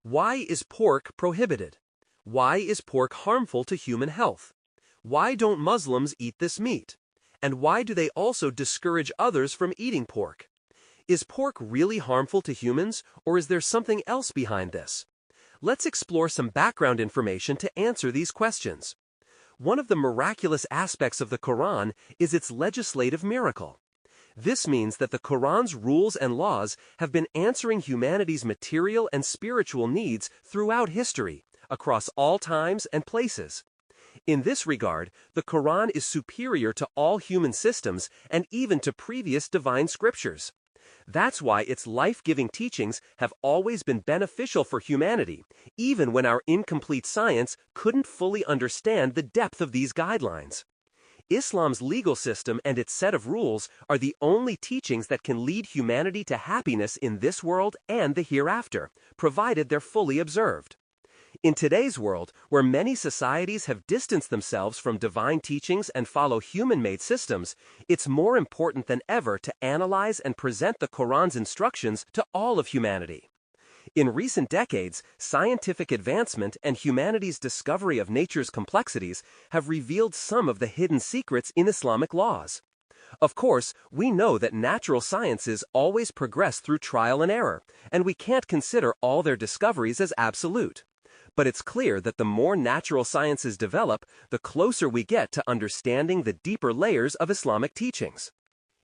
Why is pork prohibited? Why is pork harmful to human health? Why don't Muslims eat this meat? And why do they also discourage others from eating pork? Is pork really harmful to humans, or is there something else behind this? Let's explore some background information to answer these questions. One of the miraculous aspects of the Quran is its legislative miracle. This means that the Quran's rules and laws have been answering humanity's material and spiritual needs throughout history, across all times and places. In this regard, the Quran is superior to all human systems and even to previous divine scriptures. That's why its life-giving teachings have always been beneficial for humanity, even when our incomplete science couldn't fully understand the depth of these guidelines. Islam's legal system and its set of rules are the only teachings that can lead humanity to happiness in this world and the hereafter, provided they're fully observed. In today's world, where many societies have distanced themselves from divine teachings and follow human-made systems, it's more important than ever to analyze and present the Quran's instructions to all of humanity. In recent decades, scientific advancement and humanity's discovery of nature's complexities have revealed some of the hidden secrets in Islamic laws. Of course, we know that natural sciences always progress through trial and error, and we can't consider all their discoveries as absolute. But it's clear that the more natural sciences develop, the closer we get to understanding the deeper layers of Islamic teachings.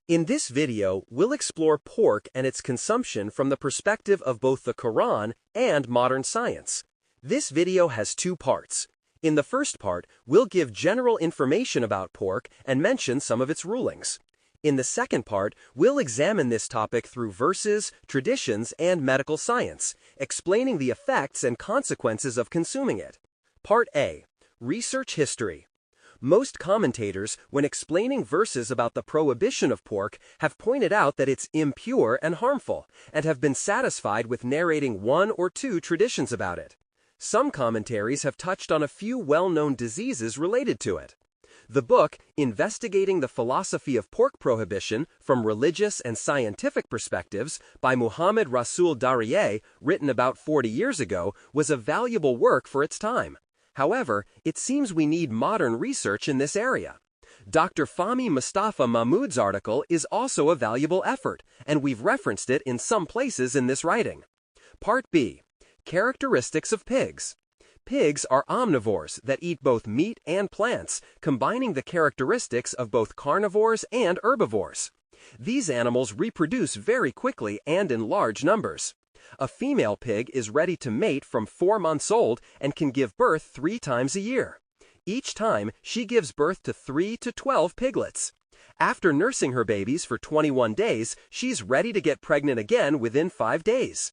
In this video, we'll explore pork and its consumption from the perspective of both the Quran and modern science. This video has two parts. In the first part, we'll give general information about pork and mention some of its rulings. In the second part, we'll examine this topic through verses, traditions, and medical science, explaining the effects and consequences of consuming it. Part A. Research History. Most commentators, when explaining verses about the prohibition of pork, have pointed out that it's impure and harmful, and have been satisfied with narrating one or two traditions about it. Some commentaries have touched on a few well-known diseases related to it. The book, Investigating the Philosophy of Pork Prohibition from Religious and Scientific Perspectives, by Muhammad Rasul Dariyeh, written about 40 years ago, was a valuable work for its time. However, it seems we need modern research in this area. Dr. Fahmy Mustafa Mahmood's article is also a valuable effort, and we've referenced it in some places in this writing. Part B. Characteristics of pigs. Pigs are omnivores that eat both meat and plants, combining the characteristics of both carnivores and herbivores. These animals reproduce very quickly and in large numbers. A female pig is ready to mate from 4 months old and can give birth 3 times a year. Each time, she gives birth to 3 to 12 piglets. After nursing her babies for 21 days, she's ready to get pregnant again within 5 days.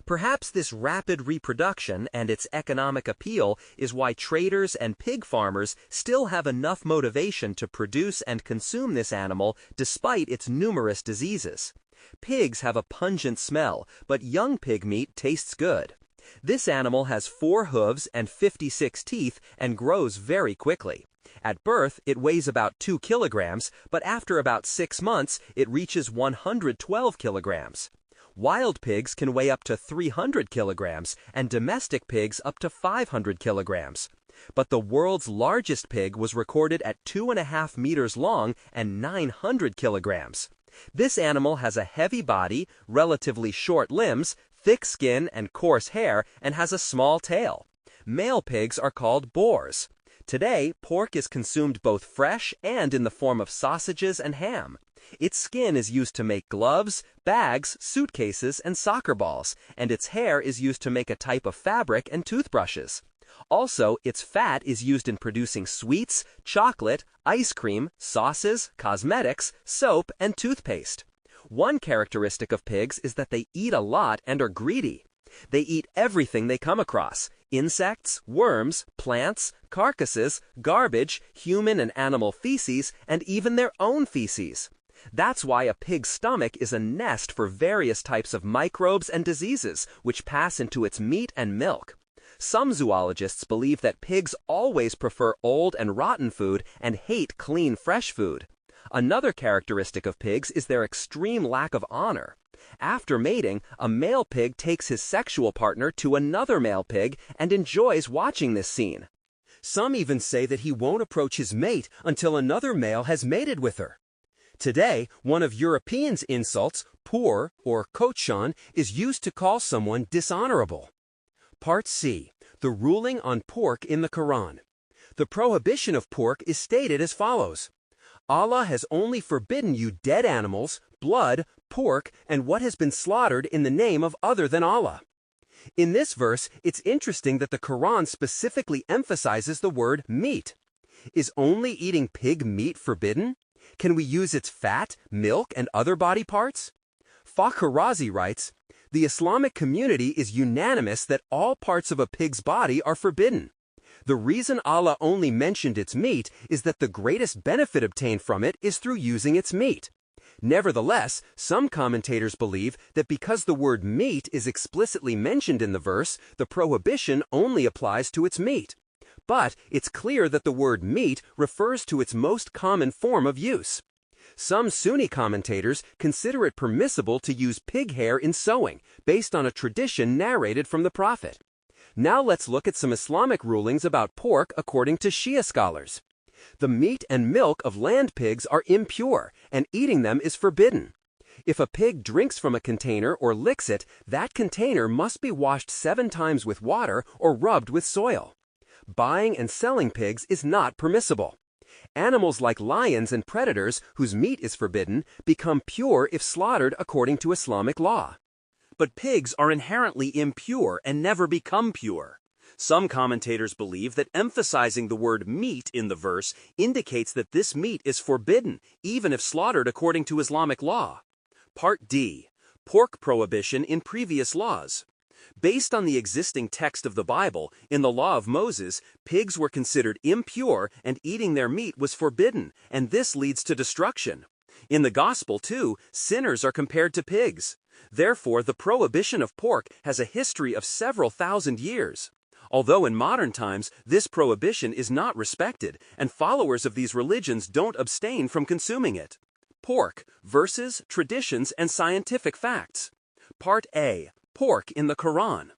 Perhaps this rapid reproduction and its economic appeal is why traders and pig farmers still have enough motivation to produce and consume this animal despite its numerous diseases. Pigs have a pungent smell, but young pig meat tastes good. This animal has 4 hooves and 56 teeth and grows very quickly. At birth, it weighs about 2 kilograms, but after about 6 months, it reaches 112 kilograms. Wild pigs can weigh up to 300 kilograms and domestic pigs up to 500 kilograms. But the world's largest pig was recorded at 2.5 meters long and 900 kilograms. This animal has a heavy body, relatively short limbs, thick skin and coarse hair, and has a small tail. Male pigs are called boars. Today, pork is consumed both fresh and in the form of sausages and ham. Its skin is used to make gloves, bags, suitcases, and soccer balls, and its hair is used to make a type of fabric and toothbrushes. Also, its fat is used in producing sweets, chocolate, ice cream, sauces, cosmetics, soap, and toothpaste. One characteristic of pigs is that they eat a lot and are greedy. They eat everything they come across: insects, worms, plants, carcasses, garbage, human and animal feces, and even their own feces. That's why a pig's stomach is a nest for various types of microbes and diseases, which pass into its meat and milk. Some zoologists believe that pigs always prefer old and rotten food and hate clean, fresh food. Another characteristic of pigs is their extreme lack of honor. After mating, a male pig takes his sexual partner to another male pig and enjoys watching this scene. Some even say that he won't approach his mate until another male has mated with her. Today, one of Europeans' insults, poor or kochon, is used to call someone dishonorable. Part C. The ruling on pork in the Quran. The prohibition of pork is stated as follows. Allah has only forbidden you dead animals, blood, pork, and what has been slaughtered in the name of other than Allah. In this verse, it's interesting that the Quran specifically emphasizes the word meat. Is only eating pig meat forbidden? Can we use its fat, milk, and other body parts? Fakhrazi writes, the Islamic community is unanimous that all parts of a pig's body are forbidden. The reason Allah only mentioned its meat is that the greatest benefit obtained from it is through using its meat. Nevertheless, some commentators believe that because the word meat is explicitly mentioned in the verse, the prohibition only applies to its meat. But it's clear that the word meat refers to its most common form of use. Some Sunni commentators consider it permissible to use pig hair in sewing, based on a tradition narrated from the Prophet. Now let's look at some Islamic rulings about pork according to Shia scholars. The meat and milk of land pigs are impure, and eating them is forbidden. If a pig drinks from a container or licks it, that container must be washed 7 times with water or rubbed with soil. Buying and selling pigs is not permissible. Animals like lions and predators, whose meat is forbidden, become pure if slaughtered according to Islamic law. But pigs are inherently impure and never become pure. Some commentators believe that emphasizing the word meat in the verse indicates that this meat is forbidden, even if slaughtered according to Islamic law. Part D. Pork prohibition in previous laws. Based on the existing text of the Bible, in the law of Moses, pigs were considered impure and eating their meat was forbidden, and this leads to destruction. In the Gospel, too, sinners are compared to pigs. Therefore, the prohibition of pork has a history of several thousand years. Although in modern times, this prohibition is not respected, and followers of these religions don't abstain from consuming it. Pork, verses, traditions, and scientific facts. Part A. Pork in the Quran.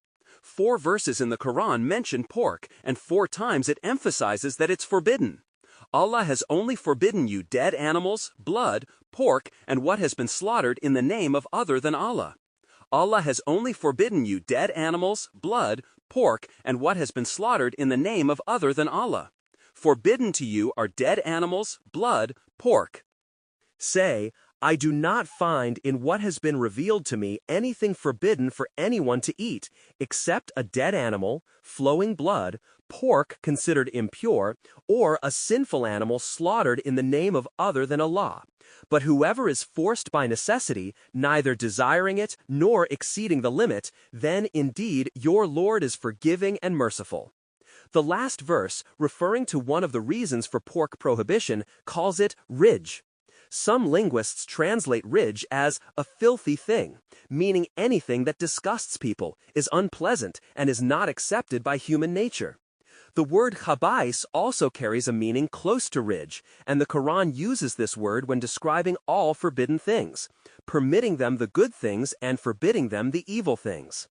4 verses in the Quran mention pork, and 4 times it emphasizes that it's forbidden. Allah has only forbidden you dead animals, blood, pork, and what has been slaughtered in the name of other than Allah. Allah has only forbidden you dead animals, blood, pork, and what has been slaughtered in the name of other than Allah. Forbidden to you are dead animals, blood, pork. Say, I do not find in what has been revealed to me anything forbidden for anyone to eat, except a dead animal, flowing blood, pork considered impure, or a sinful animal slaughtered in the name of other than Allah. But whoever is forced by necessity, neither desiring it nor exceeding the limit, then indeed your Lord is forgiving and merciful. The last verse, referring to one of the reasons for pork prohibition, calls it ridge. Some linguists translate ridge as a filthy thing, meaning anything that disgusts people, is unpleasant, and is not accepted by human nature. The word khabais also carries a meaning close to ridge, and the Quran uses this word when describing all forbidden things, permitting them the good things and forbidding them the evil things.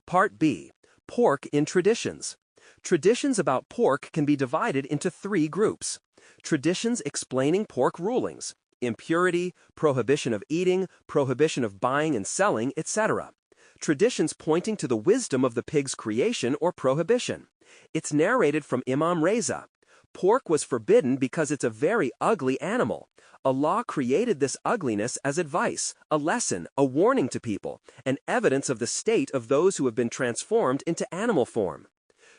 Part B. Pork in traditions. Traditions about pork can be divided into 3 groups. Traditions explaining pork rulings: impurity, prohibition of eating, prohibition of buying and selling, etc. Traditions pointing to the wisdom of the pig's creation or prohibition. It's narrated from Imam Reza. Pork was forbidden because it's a very ugly animal. Allah created this ugliness as advice, a lesson, a warning to people, and evidence of the state of those who have been transformed into animal form.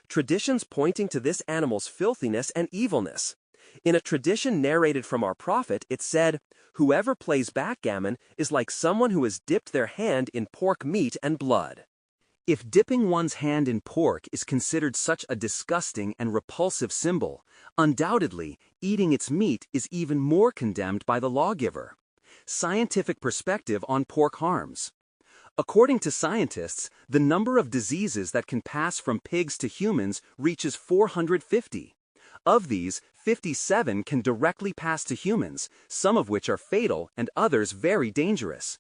Traditions pointing to this animal's filthiness and evilness. In a tradition narrated from our prophet, it said, "Whoever plays backgammon is like someone who has dipped their hand in pork meat and blood." If dipping one's hand in pork is considered such a disgusting and repulsive symbol, undoubtedly, eating its meat is even more condemned by the lawgiver. Scientific perspective on pork harms. According to scientists, the number of diseases that can pass from pigs to humans reaches 450. Of these, 57 can directly pass to humans, some of which are fatal and others very dangerous.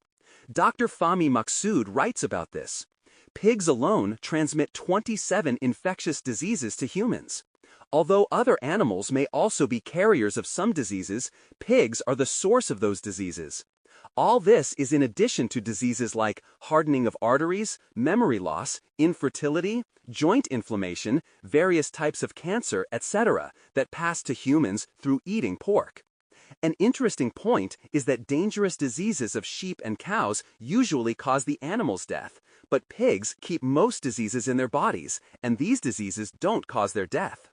Dr. Fahmy Maqsood writes about this. Pigs alone transmit 27 infectious diseases to humans. Although other animals may also be carriers of some diseases, pigs are the source of those diseases. All this is in addition to diseases like hardening of arteries, memory loss, infertility, joint inflammation, various types of cancer, etc., that pass to humans through eating pork. An interesting point is that dangerous diseases of sheep and cows usually cause the animal's death, but pigs keep most diseases in their bodies, and these diseases don't cause their death.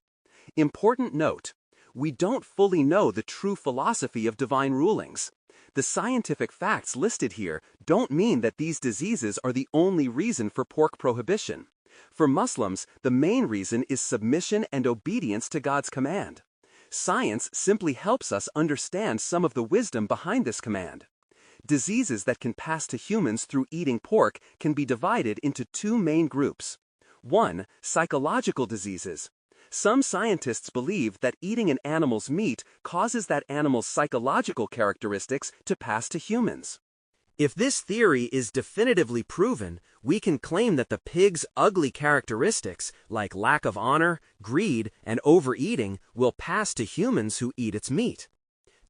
Important note: we don't fully know the true philosophy of divine rulings. The scientific facts listed here don't mean that these diseases are the only reason for pork prohibition. For Muslims, the main reason is submission and obedience to God's command. Science simply helps us understand some of the wisdom behind this command. Diseases that can pass to humans through eating pork can be divided into two main groups. 1. Psychological diseases. Some scientists believe that eating an animal's meat causes that animal's psychological characteristics to pass to humans. If this theory is definitively proven, we can claim that the pig's ugly characteristics, like lack of honor, greed, and overeating, will pass to humans who eat its meat.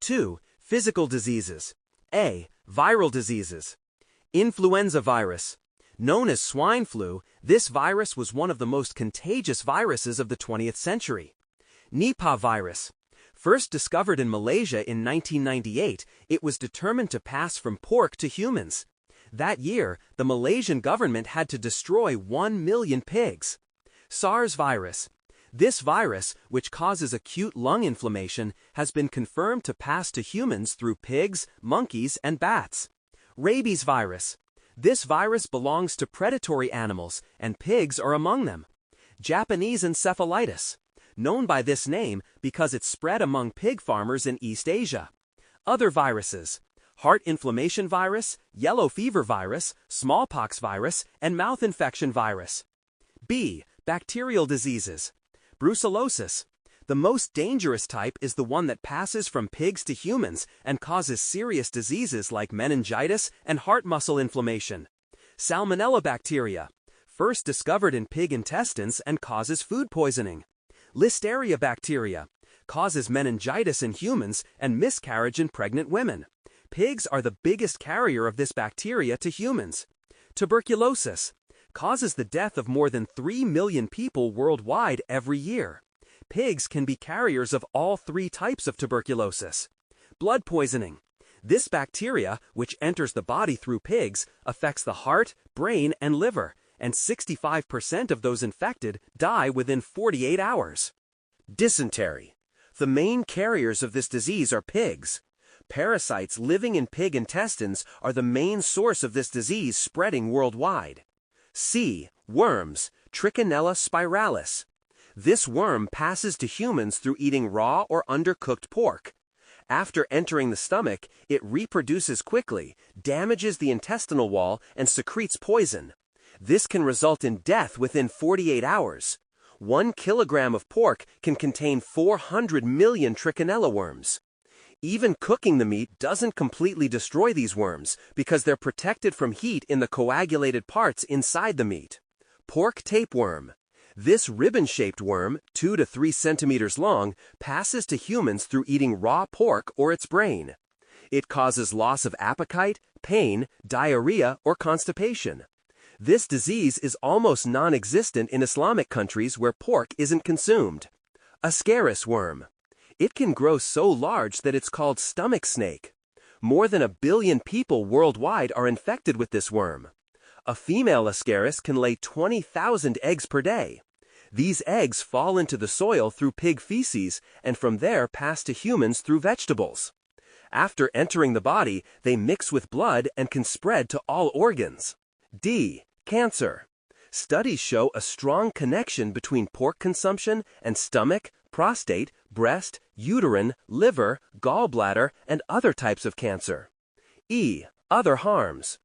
2. Physical diseases. A. Viral diseases. Influenza virus. Known as swine flu, this virus was one of the most contagious viruses of the 20th century. Nipah virus. First discovered in Malaysia in 1998, it was determined to pass from pork to humans. That year, the Malaysian government had to destroy 1 million pigs. SARS virus. This virus, which causes acute lung inflammation, has been confirmed to pass to humans through pigs, monkeys, and bats. Rabies virus. This virus belongs to predatory animals, and pigs are among them. Japanese encephalitis, known by this name because it spread among pig farmers in East Asia. Other viruses: heart inflammation virus, yellow fever virus, smallpox virus, and mouth infection virus. B. Bacterial diseases. Brucellosis. The most dangerous type is the one that passes from pigs to humans and causes serious diseases like meningitis and heart muscle inflammation. Salmonella bacteria. First discovered in pig intestines and causes food poisoning. Listeria bacteria. Causes meningitis in humans and miscarriage in pregnant women. Pigs are the biggest carrier of this bacteria to humans. Tuberculosis. Causes the death of more than 3 million people worldwide every year. Pigs can be carriers of all 3 types of tuberculosis. Blood poisoning. This bacteria, which enters the body through pigs, affects the heart, brain, and liver, and 65% of those infected die within 48 hours. Dysentery. The main carriers of this disease are pigs. Parasites living in pig intestines are the main source of this disease spreading worldwide. C. Worms, Trichinella spiralis. This worm passes to humans through eating raw or undercooked pork. After entering the stomach, it reproduces quickly, damages the intestinal wall, and secretes poison. This can result in death within 48 hours. 1 kilogram of pork can contain 400 million Trichinella worms. Even cooking the meat doesn't completely destroy these worms because they're protected from heat in the coagulated parts inside the meat. Pork tapeworm. This ribbon-shaped worm, 2 to 3 centimeters long, passes to humans through eating raw pork or its brain. It causes loss of appetite, pain, diarrhea, or constipation. This disease is almost non-existent in Islamic countries where pork isn't consumed. Ascaris worm. It can grow so large that it's called stomach snake. More than 1 billion people worldwide are infected with this worm. A female ascaris can lay 20,000 eggs per day. These eggs fall into the soil through pig feces and from there pass to humans through vegetables. After entering the body, they mix with blood and can spread to all organs. D. Cancer. Studies show a strong connection between pork consumption and stomach, prostate, breast, uterine, liver, gallbladder, and other types of cancer. E. Other harms.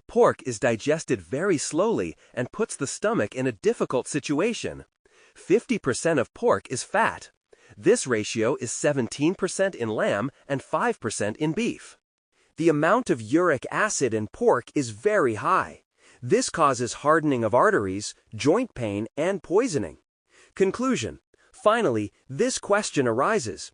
Pork is digested very slowly and puts the stomach in a difficult situation. 50% of pork is fat. This ratio is 17% in lamb and 5% in beef. The amount of uric acid in pork is very high. This causes hardening of arteries, joint pain, and poisoning. Conclusion. Finally, this question arises.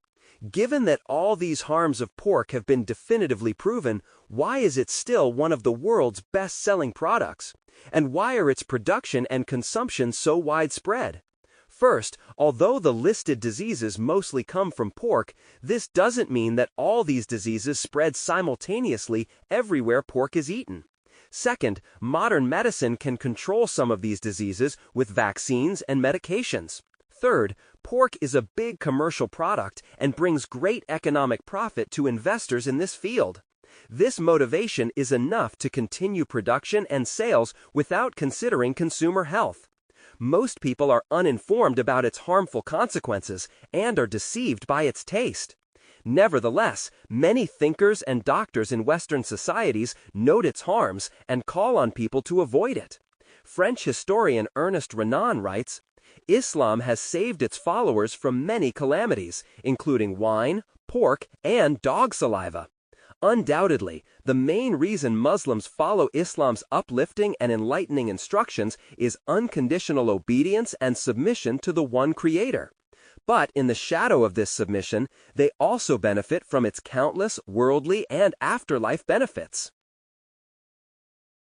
Given that all these harms of pork have been definitively proven, why is it still one of the world's best-selling products? And why are its production and consumption so widespread? First, although the listed diseases mostly come from pork, this doesn't mean that all these diseases spread simultaneously everywhere pork is eaten. Second, modern medicine can control some of these diseases with vaccines and medications. Third, pork is a big commercial product and brings great economic profit to investors in this field. This motivation is enough to continue production and sales without considering consumer health. Most people are uninformed about its harmful consequences and are deceived by its taste. Nevertheless, many thinkers and doctors in Western societies note its harms and call on people to avoid it. French historian Ernest Renan writes, Islam has saved its followers from many calamities, including wine, pork, and dog saliva. Undoubtedly, the main reason Muslims follow Islam's uplifting and enlightening instructions is unconditional obedience and submission to the one Creator. But in the shadow of this submission, they also benefit from its countless worldly and afterlife benefits.